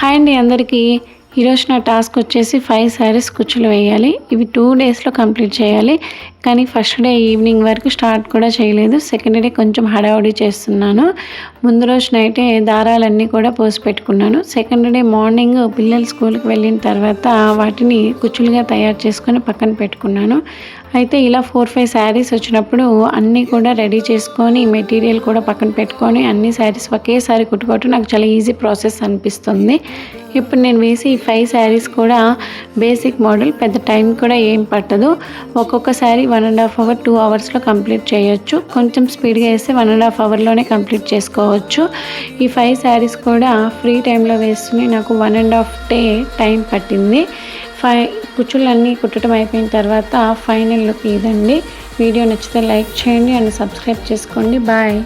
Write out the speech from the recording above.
Hi అండి అందరికీ. ఈరోజు నా టాస్క్ వచ్చేసి 5 శారీస్ కుచ్చులు వేయాలి. ఇవి 2 డేస్లో కంప్లీట్ చేయాలి. కానీ ఫస్ట్ డే ఈవినింగ్ వరకు స్టార్ట్ కూడా చేయలేదు. సెకండ్ డే కొంచెం హడావుడి చేస్తున్నాను. ముందు రోజు నైటే దారాలన్నీ కూడా పోసి పెట్టుకున్నాను. సెకండ్ డే మార్నింగ్ పిల్లలు స్కూల్కి వెళ్ళిన తర్వాత వాటిని కుచ్చులుగా తయారు చేసుకొని పక్కన పెట్టుకున్నాను. అయితే ఇలా 4-5 శారీస్ వచ్చినప్పుడు అన్నీ కూడా రెడీ చేసుకొని మెటీరియల్ కూడా పక్కన పెట్టుకొని అన్ని శారీస్ ఒకేసారి కుట్టుకోవటం నాకు చాలా ఈజీ ప్రాసెస్ అనిపిస్తుంది. ఇప్పుడు నేను వేసి 5 శారీస్ కూడా బేసిక్ మోడల్, పెద్ద టైం కూడా ఏం పట్టదు. ఒక్కొక్క శారీ 1.5 అవర్ 2 అవర్స్లో కంప్లీట్ చేయొచ్చు. కొంచెం స్పీడ్గా వేస్తే 1.5 అవర్లోనే కంప్లీట్ చేసుకోవచ్చు. ఈ 5 శారీస్ కూడా ఫ్రీ టైంలో వేసుకుని నాకు 1.5 డే టైం పట్టింది. కుచ్చులన్నీ కుట్టడం అయిపోయిన తర్వాత ఫైనల్ లుక్ ఇదండి. వీడియో నచ్చితే లైక్ చేయండి అండ్ సబ్స్క్రైబ్ చేసుకోండి. బాయ్.